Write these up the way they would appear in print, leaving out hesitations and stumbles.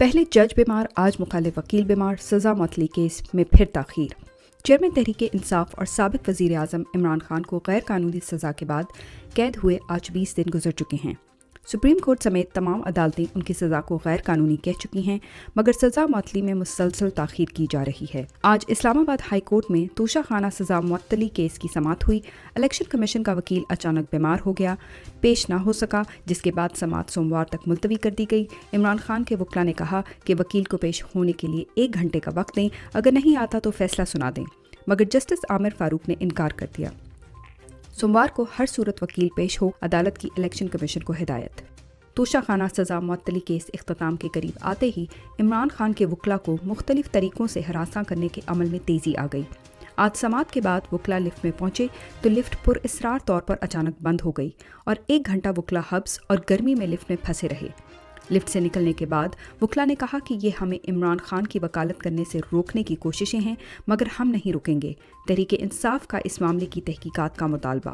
پہلے جج بیمار، آج مخالف وکیل بیمار، سزا معطلی کیس میں پھر تاخیر۔ چیئرمین تحریک انصاف اور سابق وزیر اعظم عمران خان کو غیر قانونی سزا کے بعد قید ہوئے آج 20 دن گزر چکے ہیں۔ سپریم کورٹ سمیت تمام عدالتیں ان کی سزا کو غیر قانونی کہہ چکی ہیں، مگر سزا معطلی میں مسلسل تاخیر کی جا رہی ہے۔ آج اسلام آباد ہائی کورٹ میں توشہ خانہ سزا معطلی کیس کی سماعت ہوئی۔ الیکشن کمیشن کا وکیل اچانک بیمار ہو گیا، پیش نہ ہو سکا، جس کے بعد سماعت سوموار تک ملتوی کر دی گئی۔ عمران خان کے وکلاء نے کہا کہ وکیل کو پیش ہونے کے لیے 1 گھنٹے کا وقت دیں، اگر نہیں آتا تو فیصلہ سنا دیں، مگر جسٹس عامر فاروق نے انکار کر دیا۔ سوموار کو ہر صورت وکیل پیش ہو، عدالت کی الیکشن کمیشن کو ہدایت۔ توشہ خانہ سزا معطلی کیس اختتام کے قریب آتے ہی عمران خان کے وکلاء کو مختلف طریقوں سے ہراساں کرنے کے عمل میں تیزی آ گئی۔ آج سماعت کے بعد وکلاء لفٹ میں پہنچے تو لفٹ پر اسرار طور پر اچانک بند ہو گئی اور 1 گھنٹہ وکلاء حبس اور گرمی میں لفٹ میں پھنسے رہے۔ لفٹ سے نکلنے کے بعد وکلاء نے کہا کہ یہ ہمیں عمران خان کی وکالت کرنے سے روکنے کی کوششیں ہیں، مگر ہم نہیں رکیں گے۔ تحریک انصاف کا اس معاملے کی تحقیقات کا مطالبہ۔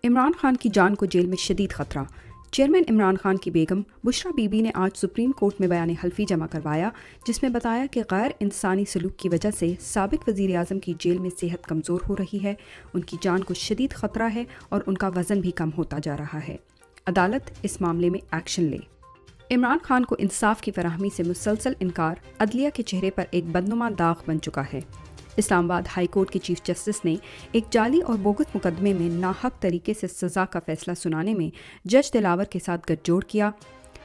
عمران خان کی جان کو جیل میں شدید خطرہ۔ چیئرمین عمران خان کی بیگم بشرا بی بی نے آج سپریم کورٹ میں بیان حلفی جمع کروایا، جس میں بتایا کہ غیر انسانی سلوک کی وجہ سے سابق وزیر اعظم کی جیل میں صحت کمزور ہو رہی ہے، ان کی جان کو شدید خطرہ ہے اور ان کا وزن بھی کم ہوتا جا رہا ہے۔ عدالت اس معاملے میں ایکشن لے۔ عمران خان کو انصاف کی فراہمی سے مسلسل انکار عدلیہ کے چہرے پر ایک بدنما داغ بن چکا ہے۔ اسلام آباد ہائی کورٹ کے چیف جسٹس نے ایک جعلی اور بوگس مقدمے میں ناحق طریقے سے سزا کا فیصلہ سنانے میں جج دلاور کے ساتھ گٹھ جوڑ کیا،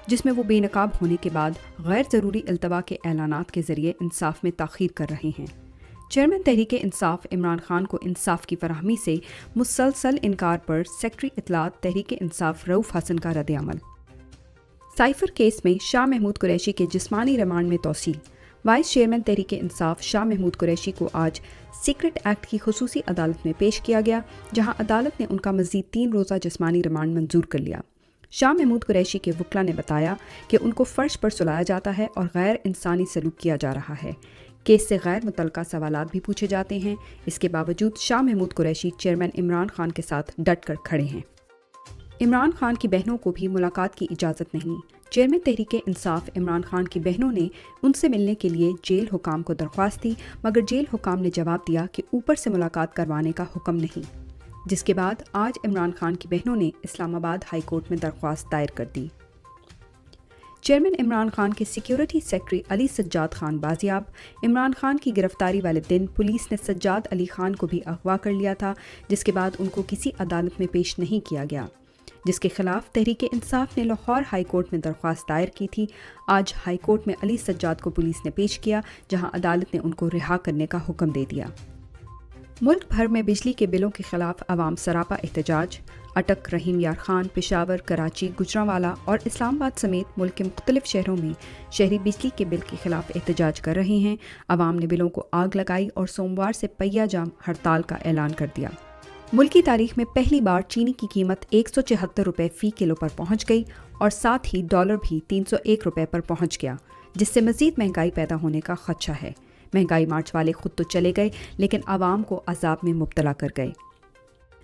جس میں وہ بے نقاب ہونے کے بعد غیر ضروری التوا کے اعلانات کے ذریعے انصاف میں تاخیر کر رہے ہیں۔ چیئرمین تحریک انصاف عمران خان کو انصاف کی فراہمی سے مسلسل انکار پر سیکرٹری اطلاعات تحریک انصاف رؤف حسن کا رد عمل۔ سائفر کیس میں شاہ محمود قریشی کے جسمانی ریمانڈ میں توسیع۔ وائس چیئرمین تحریک انصاف شاہ محمود قریشی کو آج سیکرٹ ایکٹ کی خصوصی عدالت میں پیش کیا گیا، جہاں عدالت نے ان کا مزید 3 روزہ جسمانی ریمانڈ منظور کر لیا۔ شاہ محمود قریشی کے وکلاء نے بتایا کہ ان کو فرش پر سلایا جاتا ہے اور غیر انسانی سلوک کیا جا رہا ہے۔ کیس سے غیر متعلقہ سوالات بھی پوچھے جاتے ہیں۔ اس کے باوجود شاہ محمود قریشی چیئرمین عمران خان کے ساتھ ڈٹ کر کھڑے ہیں۔ عمران خان کی بہنوں کو بھی ملاقات کی اجازت نہیں۔ چیئرمین تحریک انصاف عمران خان کی بہنوں نے ان سے ملنے کے لیے جیل حکام کو درخواست دی، مگر جیل حکام نے جواب دیا کہ اوپر سے ملاقات کروانے کا حکم نہیں، جس کے بعد آج عمران خان کی بہنوں نے اسلام آباد ہائی کورٹ میں درخواست دائر کر دی۔ چیئرمین عمران خان کے سیکیورٹی سیکرٹری علی سجاد خان بازیاب۔ عمران خان کی گرفتاری والے دن پولیس نے سجاد علی خان کو بھی اغوا کر لیا تھا، جس کے بعد ان کو کسی عدالت میں پیش نہیں کیا گیا، جس کے خلاف تحریک انصاف نے لاہور ہائی کورٹ میں درخواست دائر کی تھی۔ آج ہائی کورٹ میں علی سجاد کو پولیس نے پیش کیا، جہاں عدالت نے ان کو رہا کرنے کا حکم دے دیا۔ ملک بھر میں بجلی کے بلوں کے خلاف عوام سراپا احتجاج۔ اٹک، رحیم یار خان، پشاور، کراچی، گجرانوالہ اور اسلام آباد سمیت ملک کے مختلف شہروں میں شہری بجلی کے بل کے خلاف احتجاج کر رہے ہیں۔ عوام نے بلوں کو آگ لگائی اور سوموار سے پہیہ جام ہڑتال کا اعلان کر دیا۔ ملکی تاریخ میں پہلی بار چینی کی قیمت 174 روپے فی کلو پر پہنچ گئی اور ساتھ ہی ڈالر بھی 301 روپے پر پہنچ گیا، جس سے مزید مہنگائی پیدا ہونے کا خدشہ ہے۔ مہنگائی مارچ والے خود تو چلے گئے، لیکن عوام کو عذاب میں مبتلا کر گئے۔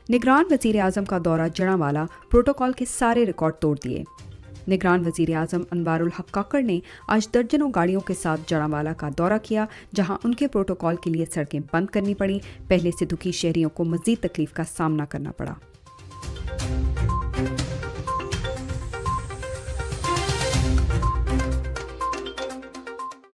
نگران وزیر اعظم کا دورہ جڑاں پروٹوکول کے سارے ریکارڈ توڑ دیے۔ نگران وزیر اعظم انوار الحق کاکڑ نے آج درجنوں گاڑیوں کے ساتھ جڑاں کا دورہ کیا، جہاں ان کے پروٹوکول کے لیے سڑکیں بند کرنی پڑیں۔ پہلے سے دکھی شہریوں کو مزید تکلیف کا سامنا کرنا پڑا۔